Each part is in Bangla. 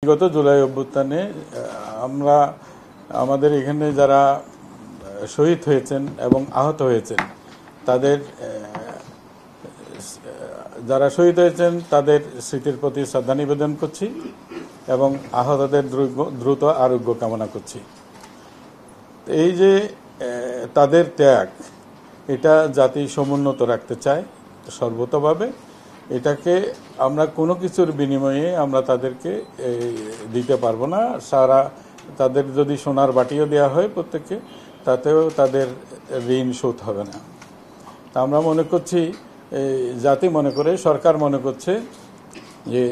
গত জুলাই অভ্যুত্থানে আমরা আমাদের এখানে যারা শহীদ হয়েছেন এবং আহত হয়েছেন তাদের স্মৃতির প্রতি শ্রদ্ধা নিবেদন করছি এবং আহতদের দ্রুত আরোগ্য কামনা করছি। এই যে তাদের ত্যাগ, এটা জাতি সমুন্নত রাখতে চায় সর্বতভাবে। এটাকে আমরা কোনো কিছুর বিনিময়ে আমরা তাদেরকে দিতে পারবো না। তাদের যদি সোনার বাটিও দেওয়া হয় প্রত্যেককে, তাতেও তাদের ঋণ শোধ হবে না। তা আমরা মনে করছি, জাতি মনে করে, সরকার মনে করছে যে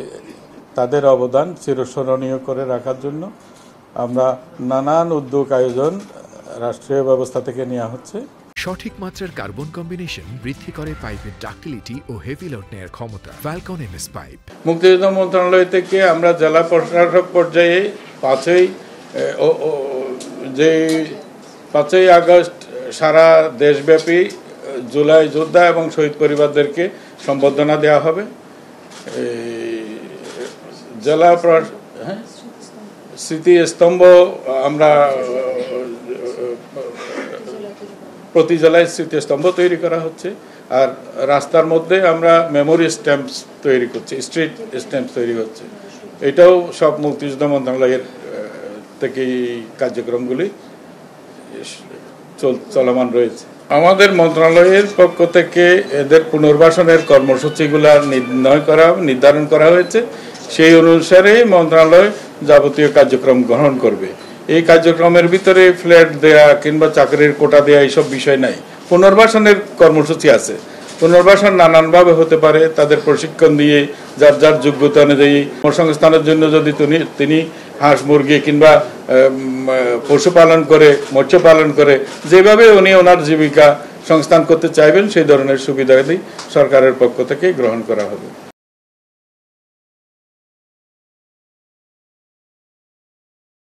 তাদের অবদান চিরস্মরণীয় করে রাখার জন্য আমরা নানান উদ্যোগ আয়োজন রাষ্ট্রীয় ব্যবস্থা থেকে নেওয়া হচ্ছে। সঠিক মাত্রার কার্বন কম্বিনেশন বৃদ্ধি করে পাইপের ডাক্টিলিটি ও হেভি লোড নেয়ার ক্ষমতা। Falcon MS pipe. মুক্তিযুদ্ধ মন্ত্রণালয় থেকে আমরা জেলা প্রশাসক পর্যায়ে 5ই আগস্ট সারা দেশব্যাপী জুলাই যোদ্ধা এবং শহীদ পরিবারদেরকে সম্বর্ধনা দেওয়া হবে। জেলা স্মৃতিস্তম্ভ আমরা প্রতি জেলায় স্মৃতিস্তম্ভ তৈরি করা হচ্ছে, আর রাস্তার মধ্যে আমরা মেমোরি স্ট্যাম্পস তৈরি করছি, স্ট্রিট স্ট্যাম্পস তৈরি হচ্ছে। এটাও সব মুক্তিযুদ্ধ মন্ত্রণালয়ের থেকে কার্যক্রমগুলি চলমান রয়েছে। আমাদের মন্ত্রণালয়ের পক্ষ থেকে এদের পুনর্বাসনের কর্মসূচিগুলো নির্ধারণ করা হয়েছে। সেই অনুসারে মন্ত্রণালয় যাবতীয় কার্যক্রম গ্রহণ করবে। এই কার্যক্রমের ভিতরে ফ্ল্যাট দেয়া কিংবা চাকরির কোটা দেয়া এইসব বিষয় নাই। পুনর্বাসনের কর্মসূচি আছে। পুনর্বাসন নানানভাবে হতে পারে, তাদের প্রশিক্ষণ দিয়ে যার যার যোগ্যতা অনুযায়ী কর্মসংস্থানের জন্য যদি তিনি হাঁস মুরগি কিংবা পশুপালন করে, মৎস্য পালন করে, যেভাবে উনি ওনার জীবিকা সংস্থান করতে চাইবেন সেই ধরনের সুবিধাদি সরকারের পক্ষ থেকে গ্রহণ করা হবে।